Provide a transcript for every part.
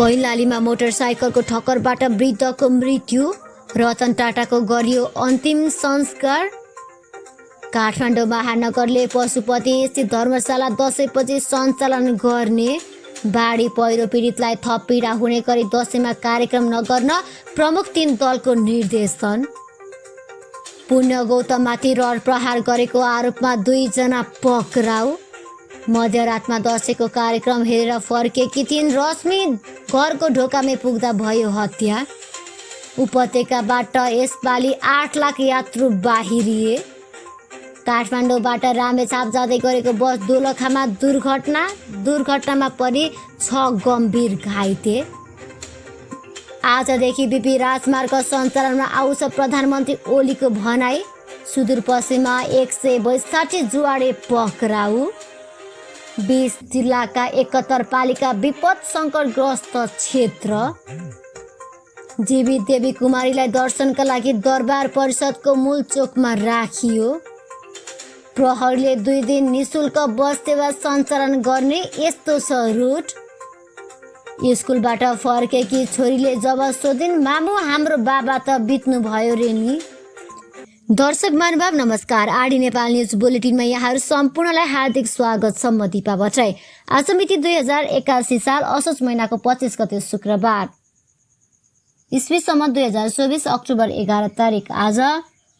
कैलालीमा मोटरसाइकलको ठक्करबाट वृद्धको मृत्यु। रतन टाटाको गरियो अन्तिम संस्कार। काठमाडौँ महानगरले पशुपति स्थित धर्मशाला दशैँपछि सञ्चालन गर्ने। बाढी पहिरो पीडितलाई थप पीडा हुने गरी दशैँमा कार्यक्रम नगर्न प्रमुख 3 दलको निर्देशन। पुण्य गौतममाथि रड प्रहार गरेको आरोपमा 2 जना पक्राउ। मध्यरातमा दशैँको कार्यक्रम हेरेर फर्केकी थिइन् रश्मि, घरको ढोकामै पुग्दा भयो हत्या। उपत्यकाबाट यसपालि 8 लाख यात्रु बाहिरिए। काठमाडौँबाट रामेछाप जाँदै गरेको बस दोलखामा दुर्घटनामा परि 6 गम्भीर घाइते। आजदेखि बीपी राजमार्ग सञ्चालनमा आउँछ प्रधानमन्त्री ओलीको भनाई। सुदूरपश्चिममा 162 जुवाडे पक्राउ। 20 जिल्लाका 71 पालिका विपद सङ्कटग्रस्त क्षेत्र। जीवित देवी कुमारीलाई दर्शनका लागि दरबार परिषदको मूल चोकमा राखियो। प्रहरीले 2 दिन निशुल्क बस सेवा सञ्चालन गर्ने, यस्तो छ रुट। स्कुलबाट फर्केकी छोरीले जब सोधिन्, मामु हाम्रो बाबा त बित्नु भयो रे नि। दर्शक महानुभाव नमस्कार। आडी नेपाल न्युज बुलेटिनमा यहाँहरू सम्पूर्णलाई हार्दिक स्वागत छ। म दिपा भट्टराई। आज मिति 2081 साल असोज महिनाको 25 गते शुक्रबार, इस्वी सम्मत 2024 अक्टोबर 11 तारिक। आज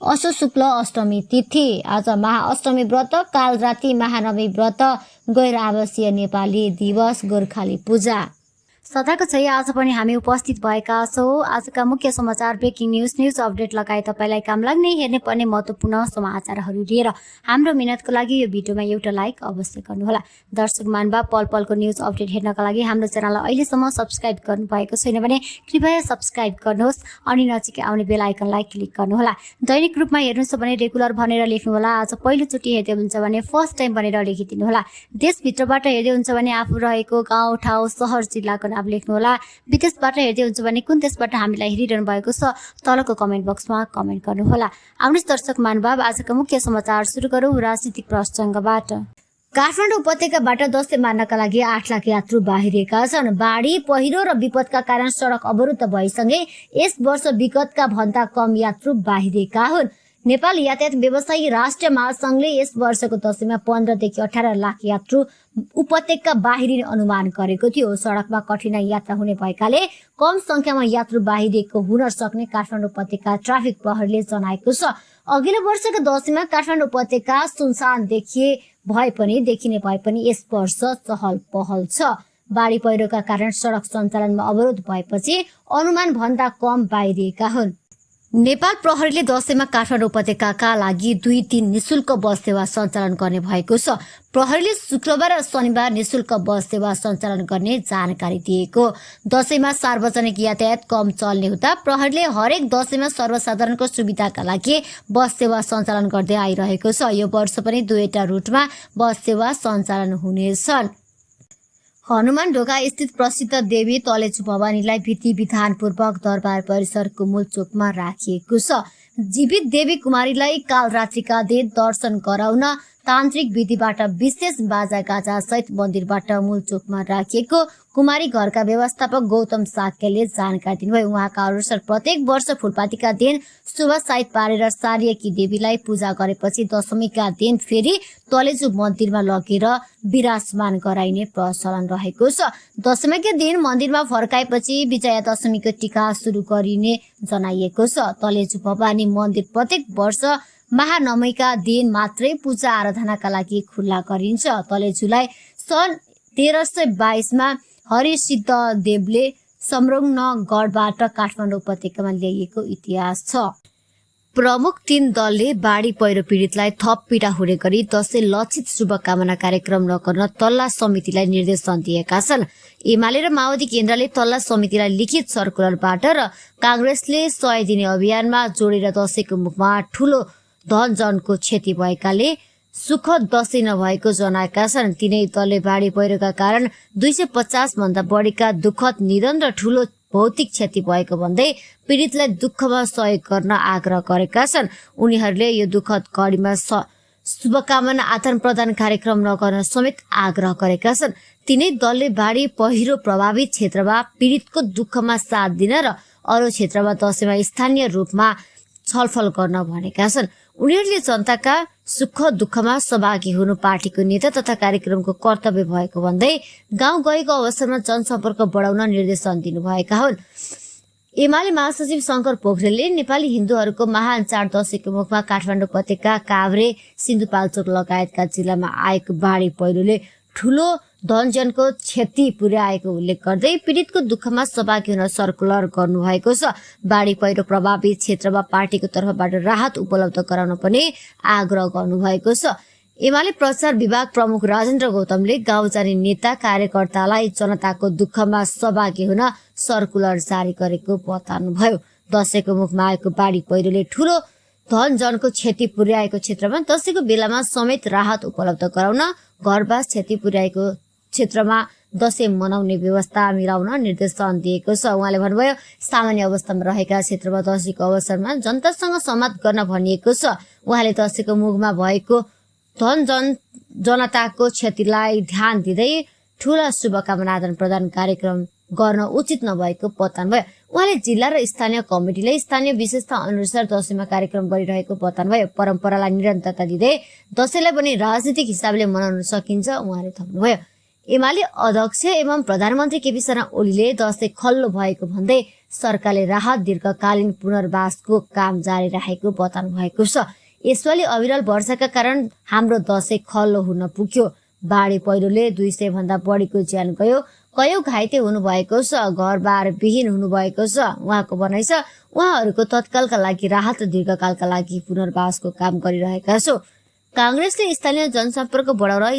असोज शुक्ल अष्टमी तिथि। आज महाअष्टमी व्रत, काल राति महानवमी व्रत, गैर आवासीय नेपाली दिवस, गोर्खाली पूजा। सदाको चाहिँ आज पनि हामी उपस्थित भएका छौँ। आजका मुख्य समाचार, ब्रेकिङ न्युज अपडेट लगायत तपाईँलाई काम लाग्ने हेर्ने पर्ने महत्त्वपूर्ण समाचारहरू लिएर हाम्रो मिहिनेतको लागि यो भिडियोमा एउटा लाइक अवश्य गर्नुहोला। दर्शक महानुभाव, पल पलको न्युज अपडेट हेर्नका लागि हाम्रो च्यानललाई अहिलेसम्म सब्सक्राइब गर्नुभएको छैन भने कृपया सब्सक्राइब गर्नुहोस् अनि नजिकै आउने बेल आइकनलाई क्लिक गर्नुहोला। दैनिक रूपमा हेर्नुहुन्छ भने रेगुलर भनेर लेख्नुहोला। आज पहिलोचोटि हेर्दै हुन्छ भने फर्स्ट टाइम भनेर लेखिदिनुहोला। देशभित्रबाट हेर्दै हुन्छ भने आफू रहेको गाउँ ठाउँ सहर जिल्लाको नाम लेख्नुहोला। विदेशबाट हेर्दै हुन्छ भने कुन देशबाट हामीलाई हेरिरहनु भएको छ तलको कमेन्ट बक्समा कमेन्ट गर्नुहोला। आउनुहोस् दर्शक महानुभाव, आजका मुख्य समाचार सुरु गरौँ राजनीतिक प्रसङ्गबाट। काठमाडौँ उपत्यकाबाट दशैँ मान्नका लागि 8 लाख यात्रु बाहिरिएका छन्। बाढी पहिरो र विपदका कारण सडक अवरुद्ध भएसँगै यस वर्ष विगतका भन्दा कम यात्रु बाहिरिएका हुन्। नेपाल यातायात व्यवसायी राष्ट्रिय महासङ्घले यस वर्षको दशैँमा 15 देखि 18 लाख यात्रु उपत्यका बाहिरिने अनुमान गरेको थियो। सडकमा कठिनाई यात्रा हुने भएकाले कम संख्यामा यात्रु बाहिरिएको हुन सक्ने काठमाडौँ उपत्यका ट्राफिक प्रहरीले जनाएको छ। अघिल्लो वर्षको दशैँमा काठमाडौँ उपत्यका सुनसान देखिने भए पनि यस वर्ष चहल पहल छ। बाढी पहिरोका कारण सडक सञ्चालनमा अवरोध भएपछि अनुमान भन्दा कम बाहिरिएका हुन्। नेपाल प्रहरीले दशैँमा काठमाडौँ उपत्यकाका लागि 2-3 निशुल्क बस सेवा सञ्चालन गर्ने भएको छ। प्रहरीले शुक्रबार र शनिबार निशुल्क बस सेवा सञ्चालन गर्ने जानकारी दिएको। दशैँमा सार्वजनिक यातायात कम चल्ने हुँदा प्रहरीले हरेक दशैँमा सर्वसाधारणको सुविधाका लागि बस सेवा सञ्चालन गर्दै आइरहेको छ। यो वर्ष पनि 2वटा रुटमा बस सेवा सञ्चालन हुनेछन्। हनुमान ढोका स्थित प्रसिद्ध देवी तलेजु भवानीलाई विधि विधानपूर्वक दरबार परिसरको मूल चोकमा राखिएको छ। जीवित देवी कुमारीलाई कालरात्रिका दिन दर्शन गराउन तान्त्रिक विधिबाट विशेष बाजागाजा सहित मन्दिरबाट मूल चोकमा राखिएको कुमारी घरका व्यवस्थापक गौतम साक्यले जानकारी दिनुभयो। उहाँका अनुसार प्रत्येक वर्ष फुलपातीका दिन शुभ साइत पारेर सारिएकी देवीलाई पूजा गरेपछि दशमीका दिन फेरि तलेजु मन्दिरमा लगेर विराजमान गराइने प्रचलन रहेको छ। दशमीका दिन मन्दिरमा फर्काएपछि विजया दशमीको टीका सुरु गरिने जनाइएको छ। तलेजु भवानी मन्दिर प्रत्येक वर्ष महानवमीका दिन मात्रै पूजा आराधनाका लागि खुल्ला गरिन्छ। तलेजुलाई सन् 1322 हरिसिद्ध देवले सम्रोङ्गगढबाट काठमाडौँ उपत्यकामा ल्याइएको इतिहास छ। प्रमुख 3 दलले बाढी पहिरो पीडितलाई थप पीडा हुने गरी दशैँ लक्षित शुभकामना कार्यक्रम नगर्न तल्ला समितिलाई निर्देशन दिएका छन्। एमाले र माओवादी केन्द्रले तल्ला समितिलाई लिखित सर्कुलरबाट र काङ्ग्रेसले 100 दिने अभियानमा जोडेर दशैँको मुखमा ठूलो धनजनको क्षति भएकाले सुखद दशैँ नभएको जनाएका छन्। तिनै दलले बाढी पहिरोका कारण 250 भन्दा बढीका दुःखद निधन र ठूलो भौतिक क्षति भएको भन्दै पीडितलाई दुःखमा सहयोग गर्न आग्रह गरेका छन्। उनीहरूले यो दुःखद घडीमा शुभकामना आदान प्रदान कार्यक्रम नगर्न समेत आग्रह गरेका छन्। तिनै दलले बाढी पहिरो प्रभावित क्षेत्रमा पीडितको दुःखमा साथ दिन र अरू क्षेत्रमा दशैंमा स्थानीय रूपमा छलफल गर्न भनेका छन्। उनीहरूले जनताका सुख दुःखमा सहभागी हुनु पार्टीको नेता तथा कार्यक्रमको कर्तव्य भएको भन्दै गाउँ गएको अवसरमा जनसम्पर्क बढाउन निर्देशन दिनुभएका हुन्। एमाले महासचिव शंकर पोखरेलले नेपाली हिन्दूहरूको महान चाड दशैंको मुखमा काठमाडौँ उपत्यका, काभ्रे, सिन्धुपाल्चोक लगायतका जिल्लामा आएको बाढी पहिरोले ठूलो धनजनको क्षति पुर्याएको उल्लेख गर्दै पीडितको दुःखमा सहभागी हुन सर्कुलर गर्नुभएको छ। बाढी पहिरो प्रभावित क्षेत्रमा पार्टीको तर्फबाट राहत उपलब्ध गराउन पनि आग्रह गर्नुभएको छ। एमाले प्रचार विभाग प्रमुख राजेन्द्र गौतमले गाउँ जाने नेता कार्यकर्तालाई जनताको दुःखमा सहभागी हुन सर्कुलर जारी गरेको बताउनुभयो। दशैंको मुखमा आएको बाढी पहिरोले ठूलो धनजनको क्षति पुर्याएको क्षेत्रमा दशैंको बेलामा समेत राहत उपलब्ध गराउन, घरबास क्षति पुर्याएको क्षेत्रमा दशैं मनाउने व्यवस्था मिलाउन निर्देशन दिएको छ। उहाँले भन्नुभयो, सामान्य अवस्थामा रहेका क्षेत्रमा दशैंको अवसरमा जनतासँग संवाद गर्न भनिएको छ। उहाँले दशैंको मुखमा भएको जनताको क्षतिलाई ध्यान दिँदै ठूला शुभकामना आदान प्रदान कार्यक्रम गर्न उचित नभएको बताउनुभयो। उहाँले जिल्ला र स्थानीय कमिटीले स्थानीय विशेषता अनुसार दशैंमा कार्यक्रम गरिरहेको बताउनुभयो। परम्परालाई निरन्तरता दिँदै दशैंलाई पनि राजनीतिक हिसाबले मनाउन सकिन्छ उहाँले थप्नुभयो। एमाले अध्यक्ष एवं प्रधानमन्त्री केपी शर्मा ओलीले दशैं खल्लो भएको भन्दै सरकारले राहत दीर्घकालीन पुनर्वासको काम जारी राखेको बताउनु भएको छ। यसपालि अविरल वर्षाका कारण हाम्रो दशैं खल्लो हुन पुग्यो। बाढी पहिरोले 200 भन्दा बढीको ज्यान गयो, कयौं घाइते हुनुभएको छ, घरबार विहीन हुनुभएको छ। उहाँको भनाइ छ, उहाँहरूको तत्कालका लागि राहत र दीर्घकालका लागि पुनर्वासको काम गरिरहेका छौं। कांग्रेसले स्थानीय जनसम्पर्क बढाउन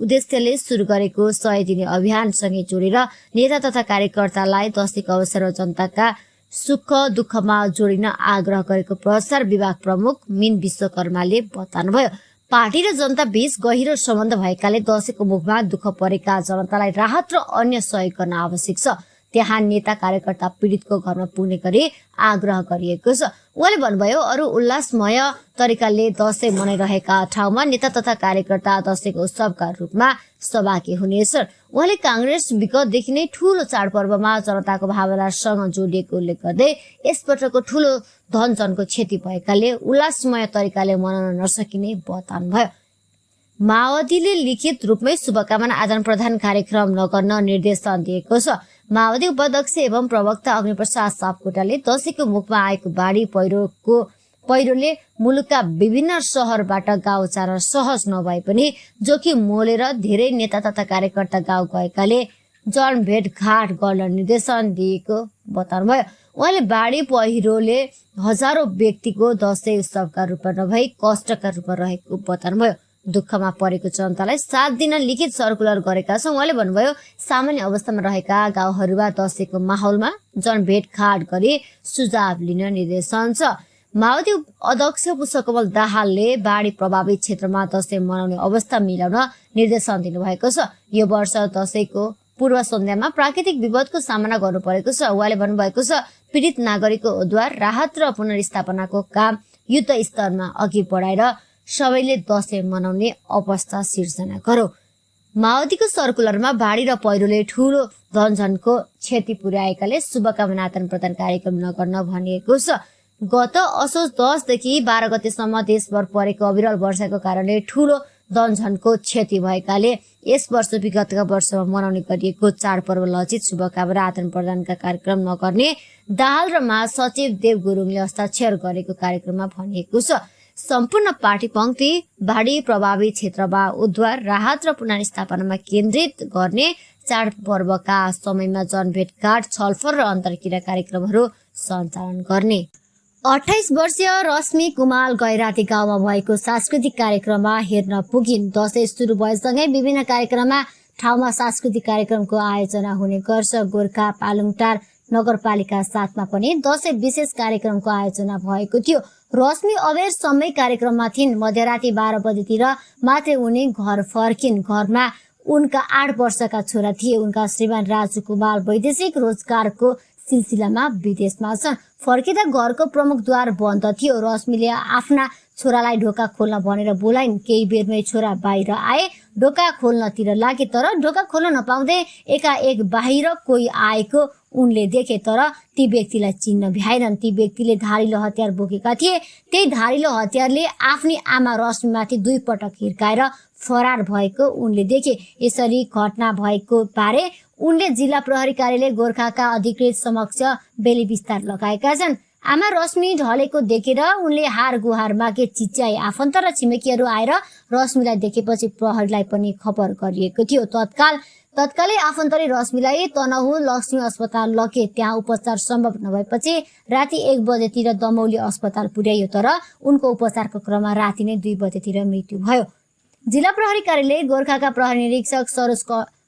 उद्देश्यले सुरु गरेको 100 दिने अभियानसँगै जोडेर नेता तथा कार्यकर्तालाई दशैंको अवसरमा जनताका सुख दुःखमा जोडिन आग्रह गरेको प्रचार विभाग प्रमुख मीन विश्वकर्माले बताउनुभयो। पार्टी र जनता बीच गहिरो सम्बन्ध भएकाले दशैंको मुखमा दुःख परेका जनतालाई राहत र अन्य सहयोग गर्न आवश्यक छ। त्यहाँ नेता कार्यकर्ता पीडितको घरमा पुग्ने गरी आग्रह गरिएको छ। उहाँले भन्नुभयो, अरू उल्लासमय तरिकाले दशैं मनाइरहेका ठाउँमा नेता तथा कार्यकर्ता दशैंको उत्सवका रूपमा सहभागी हुनेछन्। उहाँले कांग्रेस विगतदेखि नै ठूलो चाडपर्वमा जनताको भावनासँग जोडिएको उल्लेख गर्दै यसपटकको ठूलो धनजनको क्षति भएकाले उल्लासमय तरिकाले मनाउन नसकिने बताउनुभयो। माओवादीले लिखित रूपमै शुभकामना आदान प्रदान कार्यक्रम नगर्न निर्देशन दिएको छ। माओवादी उपाध्यक्ष एवं प्रवक्ता अग्निप्रसाद सापकोटाले दशैंको मुखमा आएको बाढी पहिरोले मुलुकका विभिन्न शहरबाट गाउँ जान सहज नभए पनि जोखिम मोलेर धेरै नेता तथा कार्यकर्ता गाउँ गएकाले जनभेटघाट गर्न निर्देशन दिएको बताउनुभयो। उहाँले बाढी पहिरोले हजारौं व्यक्तिको दशैं उत्सवका रूपमा नभई कष्टका रूपमा रहेको बताउनुभयो। दुःखमा परेको जनतालाई 7 दिन लिखित सर्कुलर गरेका छौं। उहाँले भन्नुभयो, सामान्य अवस्थामा रहेका गाउँहरूमा दशैंको माहौलमा जनभेटघाट गरी सुझाव लिन निर्देशन छ। माओवादी अध्यक्ष पुष्पकमल दाहालले बाढी प्रभावित क्षेत्रमा दशैं मनाउने अवस्था मिलाउन निर्देशन दिनुभएको छ। यो वर्ष दशैंको पूर्व सन्ध्यामा प्राकृतिक विपदको सामना गर्नु परेको छ। उहाँले भन्नुभएको छ, पीडित नागरिकको उद्धार, राहत र पुनर्स्थापनाको काम युद्ध स्तरमा अघि बढाएर सबैले दशैं मनाउने अवस्था सिर्जना गरौं। माओवादीको सर्कुलरमा बाढी र पहिरोले ठूलो धनजनको क्षति पुर्याएकाले शुभकामना आदान प्रदान कार्यक्रम नगर्न भनिएको छ। गत असोज 10 देखि 12 गतेसम्म देशभर परेको अविरल वर्षाको कारणले ठूलो धनजनको क्षति भएकाले यस वर्ष विगतका वर्षमा मनाउने गरिएको चाडपर्व लक्षित शुभकामना आदान प्रदानका कार्यक्रम नगर्ने दाहाल र महासचिव देव गुरुङले हस्ताक्षर गरेको कार्यक्रममा भनिएको छ। सम्पूर्ण पार्टी पंक्ति बाढी प्रभावित क्षेत्रमा उद्धार, राहत र पुनर्स्थापनामा केन्द्रित गर्ने चाडपर्वका समयमा जनभेटघाट, छलफल र अन्तर्क्रिया कार्यक्रमहरू सञ्चालन गर्ने। 28 वर्षीय रश्मि कुमाल गैराती गाउँमा भएको सांस्कृतिक कार्यक्रममा हेर्न पुगिन्। दशैं सुरु भएसँगै विभिन्न कार्यक्रममा ठाउँमा सांस्कृतिक कार्यक्रमको आयोजना हुने गर्छ। गोर्खा पालुङटार नगरपालिका 7 मा पनि दशैं विशेष कार्यक्रमको आयोजना भएको थियो। रश्मि अबेर समय कार्यक्रममा थिइन्। मध्यराती 12 बजेतिर मात्रै उनी घर फर्किन्। घरमा उनका 8 वर्षका छोरा थिए। उनका श्रीमान राजु कुमाल वैदेशिक रोजगारको सिलसिलामा विदेशमा छन्। फर्किँदा घरको प्रमुख द्वार बन्द थियो। रश्मिले आफ्ना छोरालाई ढोका खोल्न भनेर बोलाइन्। केही बेरमै छोरा बाहिर आए, ढोका खोल्नतिर लागे, तर ढोका खोल्न नपाउँदै एकाएक बाहिर कोही आएको उनले देखे, तर ती व्यक्तिलाई चिन्न भ्याएनन्। ती व्यक्तिले धारिलो हतियार बोकेका थिए। त्यही धारिलो हतियारले आफ्नी आमा रश्मिमाथि 2 पटक हिर्काएर फरार भएको उनले देखे। यसरी घटना भएको बारे उनले जिल्ला प्रहरी कार्यालय गोरखाका अधिकृत समक्ष बेली विस्तार लगाएका छन्। आमा रश्मि ढलेको देखेर उनले हार गुहार मागे, चिच्याए। आफन्त र छिमेकीहरू आएर रश्मिलाई देखेपछि प्रहरीलाई पनि खबर गरिएको थियो। तत्कालै आफन्तले रश्मिलाई तनहुँ लक्ष्मी अस्पताल लगे। त्यहाँ उपचार सम्भव नभएपछि राति 1 बजेतिर दमौली अस्पताल पुर्याइयो, तर उनको उपचारको क्रममा राति नै 2 बजेतिर मृत्यु भयो। जिल्ला प्रहरी कार्यालय गोरखाका प्रहरी निरीक्षक सरोज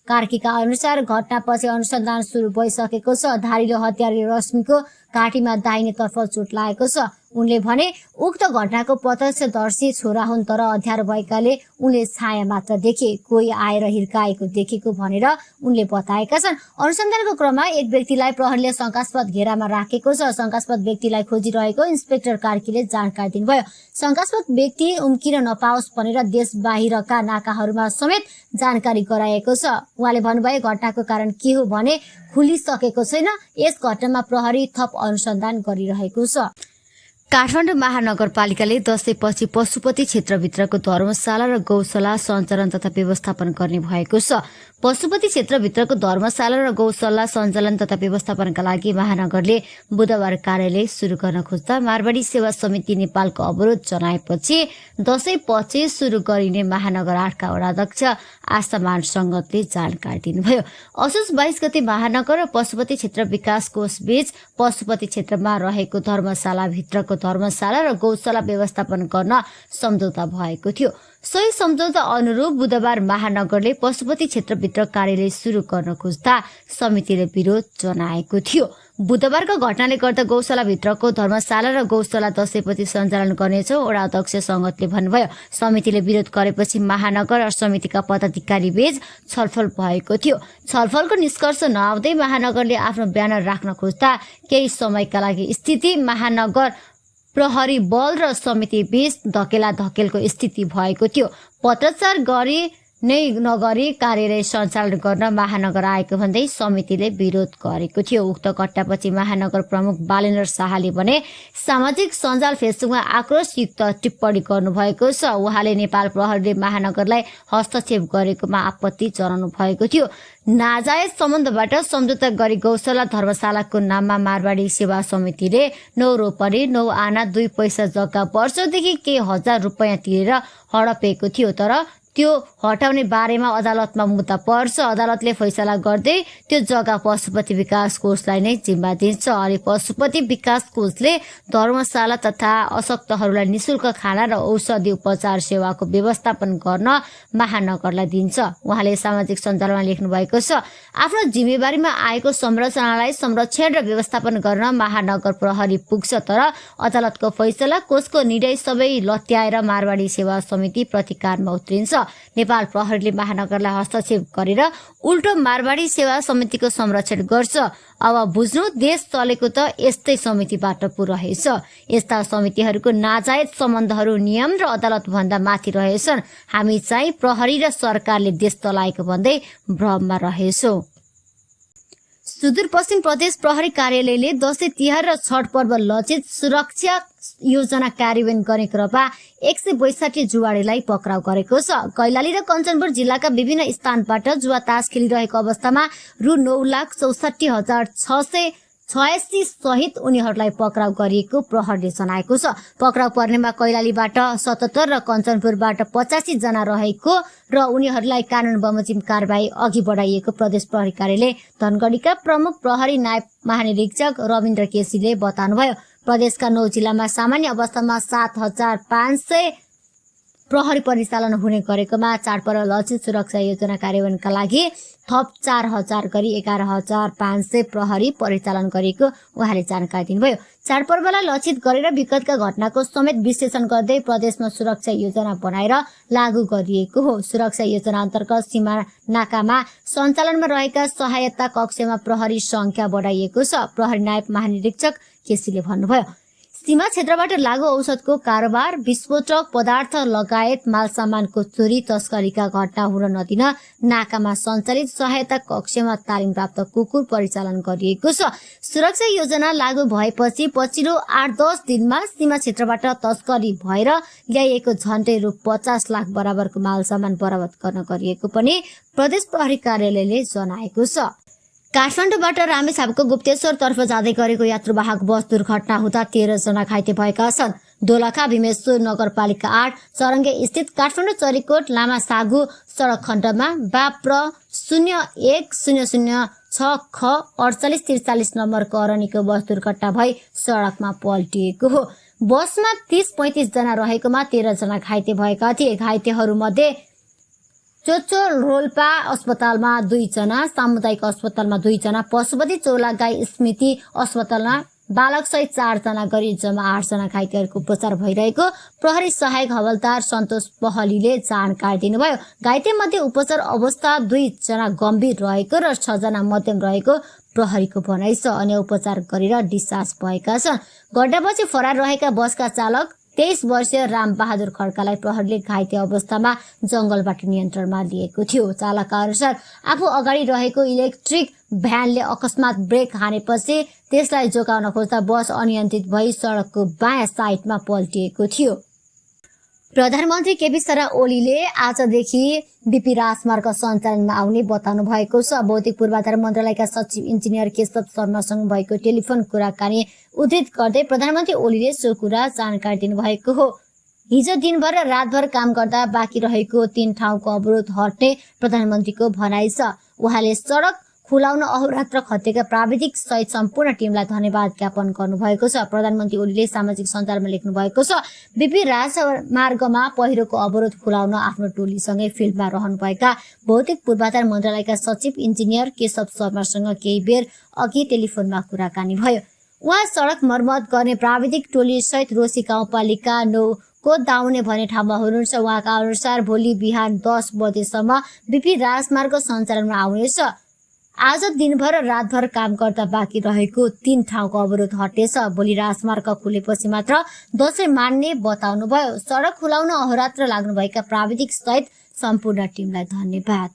कार्कीका अनुसार घटनापछि अनुसन्धान सुरु भइसकेको छ। धारिलो हतियारले रश्मिको घाँटीमा दाहिनेतर्फ चोट लागेको छ। उनले भने उक्त घटनाको प्रत्यक्षदर्शी छोरा हुन्, तर अँध्यारो भएकाले उनले छाया मात्र देखे, कोही आएर हिर्काएको देखेको भनेर उनले बताएका छन्। अनुसन्धानको क्रममा एक व्यक्तिलाई प्रहरीले शंकास्पद घेरामा राखेको छ। शंकास्पद व्यक्तिलाई खोजिरहेको इन्सपेक्टर कार्कीले जानकारी दिनुभयो। शंकास्पद व्यक्ति उम्किन नपाओस् भनेर देश बाहिरका नाकाहरूमा समेत जानकारी गराएको छ। उहाँले भन्नुभयो, घटनाको कारण के हो भने खुलिसकेको छैन। यस घटनामा प्रहरी थप अनुसन्धान गरिरहेको छ। काठमाडौँ महानगरपालिकाले दशैंपछि पशुपति क्षेत्रभित्रको धर्मशाला र गौशाला सञ्चालन तथा व्यवस्थापन गर्ने भएको छ। पशुपति क्षेत्रभित्रको धर्मशाला र गौशाला सञ्चालन तथा व्यवस्थापनका लागि महानगरले बुधबार कार्यालय सुरु गर्न खोज्दा मारवाडी सेवा समिति नेपालको अवरोध जनाएपछि दशैंपछि सुरु गरिने महानगर 8का वडाध्यक्ष आशामान सङ्गतले जानकारी दिनुभयो। असोज 22 गते महानगर र पशुपति क्षेत्र विकास कोष बीच पशुपति क्षेत्रमा रहेको धर्मशाला भित्रको धर्मशाला र गौशाला व्यवस्थापन गर्न सम्झौता भएको थियो। सोही सम्झौता अनुरूप बुधबार महानगरले पशुपति क्षेत्रभित्र कार्यालय सुरु गर्न खोज्दा समितिले विरोध जनाएको थियो। बुधबारको घटनाले गर्दा गौशाला भित्रको धर्मशाला र गौशाला दशैंपछि सञ्चालन गर्नेछौँ, वडा अध्यक्ष सङ्गतले भन्नुभयो। समितिले विरोध गरेपछि महानगर र समितिका पदाधिकारी बीच छलफल भएको थियो। छलफलको निष्कर्ष नआउँदै महानगरले आफ्नो ब्यानर राख्न खोज्दा केही समयका लागि स्थिति महानगर प्रहरी बल र समिति बीच धकेलाधकेलको स्थिति भएको थियो। पत्रचार गरी नै नगरी कार्यालय सञ्चालन गर्न महानगर आएको भन्दै समितिले विरोध गरेको थियो। उक्त घटनापछि महानगर प्रमुख बालेन्द्र शाहले भने सामाजिक सञ्जाल फेसबुकमा आक्रोशयुक्त टिप्पणी गर्नुभएको छ। उहाँले नेपाल प्रहरीले महानगरलाई हस्तक्षेप गरेकोमा आपत्ति जनाउनु भएको थियो। नाजायज सम्बन्धबाट सम्झौता गरी गौशाला धर्मशालाको नाममा मारवाडी सेवा समितिले 9 रोपनी 9 आना 2 पैसा जग्गा वर्षदेखि केही हजार रुपैयाँ तिरेर हडपेको थियो, तर त्यो हटाउने बारेमा अदालतमा मुद्दा पर्छ। अदालतले फैसला गर्दै त्यो जग्गा पशुपति विकास कोषलाई नै जिम्मा दिन्छ। अनि पशुपति विकास कोषले धर्मशाला तथा अशक्तहरूलाई निशुल्क खाना र औषधि उपचार सेवाको व्यवस्थापन गर्न महानगरलाई दिन्छ। उहाँले सामाजिक सञ्जालमा लेख्नु भएको छ, आफ्नो जिम्मेवारीमा आएको संरचनालाई संरक्षण र व्यवस्थापन गर्न महानगर प्रहरी पुग्छ, तर अदालतको फैसला कोषको निर्णय सबै लत्याएर मारवाडी सेवा समिति प्रतिकारमा उत्रिन्छ। नेपाल प्रहरीले महानगरलाई हस्तक्षेप गरेर उल्टो मारवाडी सेवा समितिको संरक्षण गर्छ। अब बुझ्नु, देश चलेको त यस्तै समितिबाट पो रहेछ। यस्ता समितिहरूको नाजायज सम्बन्धहरू नियम र अदालत भन्दा माथि रहेछन्। हामी चाहिँ प्रहरी र सरकारले देश चलाएको भन्दै भ्रममा रहेछौँ। सुदूरपश्चिम प्रदेश प्रहरी कार्यालयले दशैं तिहार र छठ पर्व लक्षित सुरक्षा योजना कार्यान्वयन गर्ने क्रममा 162 जुवाडेलाई पक्राउ गरेको छ। कैलाली र कञ्चनपुर जिल्लाका विभिन्न स्थानबाट जुवा तास खेलिरहेको अवस्थामा रु 9,64,686 सहित उनीहरूलाई पक्राउ गरिएको प्रहरीले जनाएको छ। पक्राउ पर्नेमा कैलालीबाट 77 र कञ्चनपुरबाट 85 जना रहेको र उनीहरूलाई कानून बमोजिम कारबाही अघि बढाइएको प्रदेश प्रहरी कार्यालय धनगढीका प्रमुख प्रहरी नायब महानिरीक्षक रविन्द्र केसीले बताउनुभयो। प्रदेशका 9 जिल्लामा सामान्य अवस्थामा 7,500 प्रहरी परिचालन हुने गरेकोमा चाडपर्व लक्षित सुरक्षा योजना कार्यान्वयनका लागि थप 4,000 गरी 11,500 प्रहरी परिचालन गरिएको उहाँले जानकारी दिनुभयो। चाडपर्वलाई लक्षित गरेर विगतका घटनाको समेत विश्लेषण गर्दै प्रदेशमा सुरक्षा योजना बनाएर लागू गरिएको हो। सुरक्षा योजना अन्तर्गत सीमा नाकामा सञ्चालनमा रहेका सहायता कक्षमा प्रहरी संख्या बढाइएको छ। प्रहरी नायब महानिरीक्षक केसीले भन्नुभयो, सीमा क्षेत्रबाट लागू औषधको कारोबार, विस्फोटक पदार्थ लगायत मालसामानको चोरी तस्करीका घटना हुन नदिन नाकामा सञ्चालित सहायता कक्षमा तालिम प्राप्त कुकुर परिचालन गरिएको छ। सुरक्षा योजना लागू भएपछि पछिल्लो 8-10 दिनमा सीमा क्षेत्रबाट तस्करी भएर ल्याइएको झन्डै रु 50 लाख बराबरको मालसामान बरामद गर्न गरिएको पनि प्रदेश प्रहरी कार्यालयले जनाएको छ। काठमाडौँबाट रामेछापको गुप्तेश्वर तर्फ जाँदै गरेको यात्रुवाहक बस दुर्घटना हुँदा 13 जना घाइते भएका छन्। दोलखा भीमेश्वर नगरपालिका 8 चरङ्गे स्थित काठमाडौँ चरीकोट लामा सागु सडक खण्डमा बाप्र 010006 ख 4843 नम्बरको अरणीको बस दुर्घटना भई सडकमा पल्टिएको हो। बसमा 30-35 जना रहेकोमा 13 जना घाइते भएका थिए। घाइतेहरूमध्ये चोचो रोल्पा अस्पतालमा 2 जना, सामुदायिक अस्पतालमा 2 जना, पशुपति चौलागाई स्मृति अस्पतालमा बालक सहित 4 जना गरी जम्मा 8 जना घाइतेहरूको उपचार भइरहेको प्रहरी सहायक हवलदार सन्तोष पहलीले जानकारी दिनुभयो। घाइते मध्ये उपचार अवस्था 2 जना गम्भीर रहेको र 6 जना मध्यम रहेको प्रहरीको भनाइ छ। अन्य उपचार गरेर डिस्चार्ज भएका छन्। घटनापछि फरार रहेका बसका चालक 23 वर्षीय राम बहादुर खड्कालाई प्रहरीले घाइते अवस्थामा जंगलबाट नियन्त्रणमा लिएको थियो। चालकका अनुसार आफू अगाडि रहेको इलेक्ट्रिक भ्यानले अकस्मात ब्रेक हानेपछि त्यसलाई जोगाउन खोज्दा बस अनियन्त्रित भई सडकको बायाँ साइडमा पल्टिएको थियो। प्रधानमन्त्री केपी शर्मा ओलीले आजदेखि बीपी राजमार्ग सञ्चालनमा आउने बताउनु भएको छ। भौतिक पूर्वाधार मन्त्रालयका सचिव इन्जिनियर केशव शर्मासँग भएको टेलिफोन कुराकानी उद्धृत गर्दै प्रधानमन्त्री ओलीले सो कुरा जानकारी दिनुभएको हो। हिजो दिनभर र रातभर काम गर्दा बाँकी रहेको 3 ठाउँको अवरोध हट्ने प्रधानमन्त्रीको भनाइ छ। उहाँले सडक खुलाउन अहोरात्र खटेका प्राविधिक सहित सम्पूर्ण टिमलाई धन्यवाद ज्ञापन गर्नुभएको छ। प्रधानमन्त्री ओलीले सामाजिक सञ्जालमा लेख्नु भएको छ, बीपी राजमार्गमा पहिरोको अवरोध खुलाउन आफ्नो टोलीसँगै फिल्डमा रहनुभएका भौतिक पूर्वाधार मन्त्रालयका सचिव इन्जिनियर केशव शर्मासँग केही बेर अघि टेलिफोनमा कुराकानी भयो। उहाँ सडक मर्मत गर्ने प्राविधिक टोली सहित रोशी गाउँपालिका 9 को दाउने भन्ने ठाउँमा हुनुहुन्छ। उहाँका अनुसार भोलि बिहान 10 बजेसम्म बीपी राजमार्ग सञ्चालनमा आउनेछ। आज दिनभर र रातभर काम गर्दा बाँकी रहेको 3 ठाउँको अवरोध हटेछ। भोलि राजमार्ग खुलेपछि मात्र दसैँ मान्ने बताउनुभयो। सडक खुलाउन अहोरात्र लाग्नुभएका प्राविधिक सहित सम्पूर्ण टिमलाई धन्यवाद।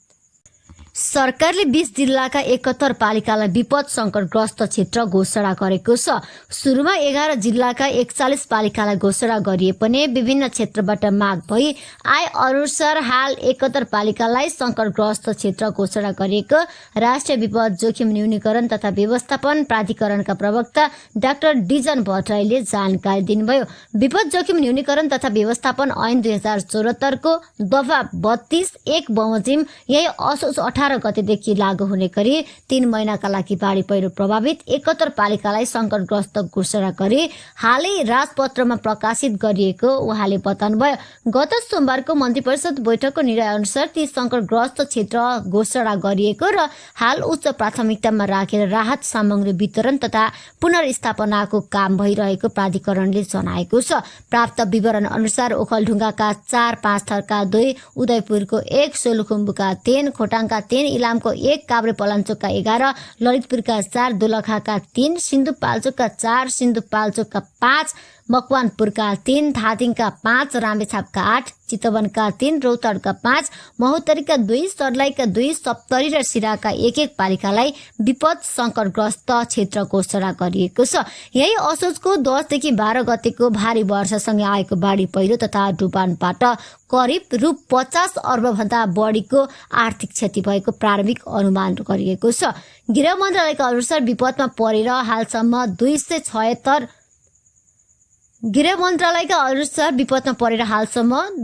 सरकारले 20 जिल्लाका 71 पालिकालाई विपद संकटग्रस्त क्षेत्र घोषणा गरेको छ। सुरुमा 11 जिल्लाका 41 पालिकालाई घोषणा गरिए पनि विभिन्न क्षेत्रबाट माग भई आए अनुसार हाल 71 पालिकालाई संकटग्रस्त क्षेत्र घोषणा गरिएको राष्ट्रिय विपद जोखिम न्यूनीकरण तथा व्यवस्थापन प्राधिकरणका प्रवक्ता डाक्टर डिजन भट्टराईले जानकारी दिनुभयो। विपद जोखिम न्यूनीकरण तथा व्यवस्थापन ऐन 2074 को दफा 32(1) बमोजिम यही असोज 18 गतेदेखि लागू हुने गरी 3 महिनाका लागि बाढी पहिरो प्रभावित 71 पालिकालाई संकटग्रस्त घोषणा गरी हालै राजपत्रमा प्रकाशित गरिएको उहाँले बताउनुभयो। गत सोमबारको मन्त्रीपरिषद बैठकको निर्णय अनुसार ती संकटग्रस्त क्षेत्र घोषणा गरिएको र हाल उच्च प्राथमिकतामा राखेर राहत सामग्री वितरण तथा पुनर्स्थापनाको काम भइरहेको प्राधिकरणले जनाएको छ। प्राप्त विवरण अनुसार ओखलढुङ्गाका 4, पाँचथरका 2, उदयपुरको 1, सोलुखुम्बुका 3, खोटाङका 3, इलामको 1, काभ्रे पलाञ्चोकका 11, ललितपुरका 4, दोलखाका 3, सिन्धुपाल्चोकका 4, सिन्धुपाल्चोकका 5, मकवानपुरका 3, धादिङका 5, रामेछापका 8, चितवनका 3, रौतहटका 5, महोत्तरीका 2, सर्लाहीका 2, सप्तरी र सिराका 1-1 पालिकालाई विपद संकटग्रस्त क्षेत्र घोषणा गरिएको छ। यही असोजको 10 देखि 12 गतेको भारी वर्षासँगै आएको बाढी पहिरो तथा डुबानबाट करिब रु 50 अर्ब भन्दा बढीको आर्थिक क्षति भएको प्रारम्भिक अनुमान गरिएको छ। गृह मन्त्रालयका अनुसार विपदमा परेर हालसम्म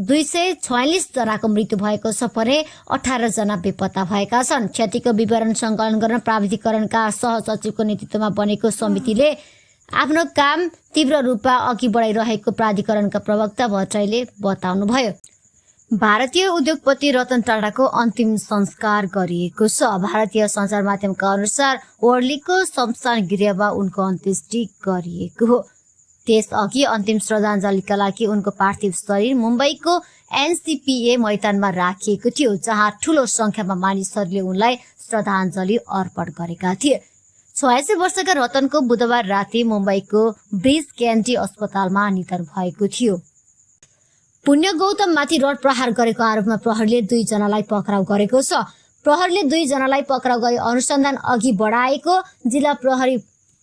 246 जनाको मृत्यु भएको छ भने 18 जना बेपत्ता भएका छन्। क्षतिको विवरण सङ्कलन गर्न प्राधिकरणका सहसचिवको नेतृत्वमा बनेको समितिले आफ्नो काम तीव्र रूपमा अघि बढाइरहेको प्राधिकरणका प्रवक्ता भट्टराईले बताउनुभयो। भारतीय उद्योगपति रतन टाटाको अन्तिम संस्कार गरिएको छ। भारतीय सञ्चार माध्यमका अनुसार वर्लीको शमशान गृहमा उनको अन्त्येष्टि गरिएको हो। त्यसअघि अन्तिम श्रद्धाञ्जलीका लागि उनको पार्थिव शरीर मुम्बईको एनसीपीए मैदानमा राखिएको थियो, जहाँ ठूलो संख्यामा मानिसहरूले उनलाई श्रद्धाञ्जली अर्पण गरेका थिए। 86 वर्षका रतनको बुधबार राति मुम्बईको ब्रिज क्यान्डी अस्पतालमा निधन भएको थियो। पुण्य गौतममाथि रड प्रहार गरेको आरोपमा प्रहरीले 2 जनालाई पक्राउ गरेको छ। प्रहरीले 2 जनालाई पक्राउ गरी अनुसन्धान अघि बढाएको जिल्ला प्रहरी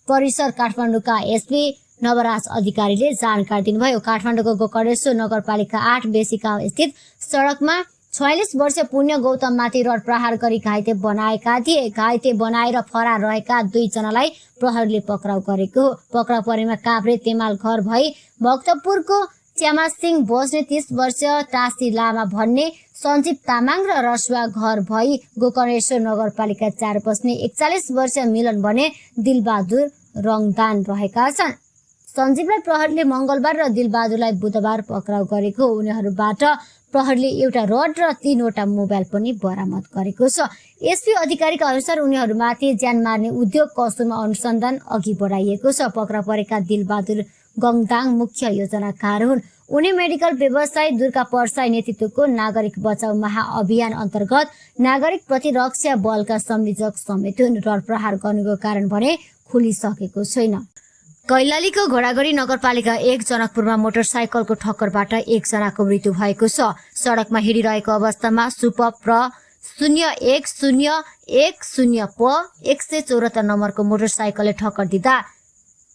परिसर काठमाडौँका एसपी नवराज अधिकारीले जानकारी दिनुभयो। काठमाडौँको गोकर्णेश्वर नगरपालिका 8 बेसीगाउँ स्थित सडकमा 46 वर्षीय पुण्य गौतममाथि रड प्रहार गरी घाइते बनाएका थिए। घाइते बनाएर फरार रहेका 2 जनालाई प्रहरीले पक्राउ गरेको हो। पक्राउ परेमा काभ्रे तेमाल घर भई भक्तपुरको च्यामा सिंह बस्ने 30 वर्षीय टासी लामा भन्ने सञ्जीव तामाङ र रसुवा घर भई गोकर्णेश्वर नगरपालिका 4 बस्ने 41 वर्षीय मिलन भने दिलबहादुर रङदान रहेका छन्। सञ्जीवलाई प्रहरीले मंगलबार र दिलबहादुरलाई बुधबार पक्राउ गरेको। उनीहरूबाट प्रहरीले एउटा रड र 3वटा मोबाइल पनि बरामद गरेको छ। एसपी अधिकारीका अनुसार उनीहरूमाथि ज्यान मार्ने उद्योग कौशलमा अनुसन्धान अघि बढाइएको छ। पक्राउ परेका दिलबहादुर गङदाङ मुख्य योजनाकार हुन्। उनी मेडिकल व्यवसायी दुर्गा परसाई नेतृत्वको नागरिक बचाउ महाअभियान अन्तर्गत नागरिक प्रतिरक्षा बलका संयोजक समेत हुन्। रड प्रहार गर्नुको कारण भने खुलिसकेको छैन। कैलालीको घोडागढी नगरपालिका 1 जनकपुरमा मोटरसाइकलको ठक्करबाट 1 जनाको मृत्यु भएको छ। सडकमा हिँडिरहेको अवस्थामा सुपप र 010110 प 174 नम्बरको मोटरसाइकलले ठक्कर दिँदा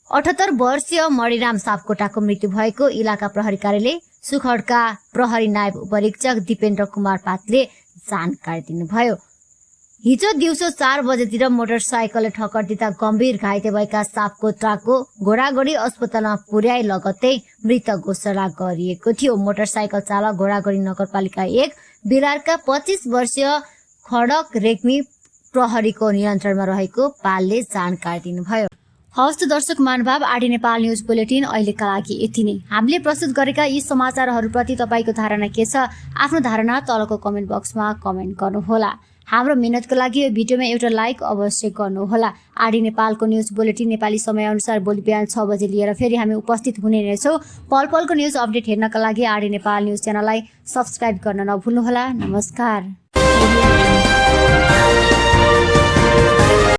78 वर्षीय मणिराम सापकोटाको मृत्यु भएको इलाका प्रहरी कार्यालय सुखडका प्रहरी नायब उपरीक्षक दिपेन्द्र कुमार पातले जानकारी दिनुभयो। हिजो दिउँसो 4 बजेतिर मोटरसाइकलले ठक्कर दिँदा गम्भीर घाइते भएका सापकोटाको घोडागढी अस्पतालमा पुर्याई लगत्तै मृत घोषणा गरिएको थियो। मोटरसाइकल चालक घोडागढी नगरपालिका 1 बिरारका 25 वर्षीय खडक रेग्मी प्रहरीको नियन्त्रणमा रहेको पालले जानकारी दिनुभयो। हवस् त दर्शक महानुभाव, आरडी नेपाल न्युज बुलेटिन अहिलेका लागि यति नै। हामीले प्रस्तुत गरेका यी समाचारहरूप्रति तपाईँको धारणा के छ? आफ्नो धारणा तलको कमेन्ट बक्समा कमेन्ट गर्नुहोला। हाम्रो मेहनतको लागि यो भिडियोमा एउटा लाइक अवश्य गर्नुहोला। आरडी नेपालको न्युज बुलेटिन नेपाली समयअनुसार भोलि बिहान 6 बजे लिएर फेरि हामी उपस्थित हुने रहेछौँ। पल पलको न्युज अपडेट हेर्नका लागि आरडी नेपाल न्युज च्यानललाई सब्स्क्राइब गर्न नभुल्नुहोला। नमस्कार।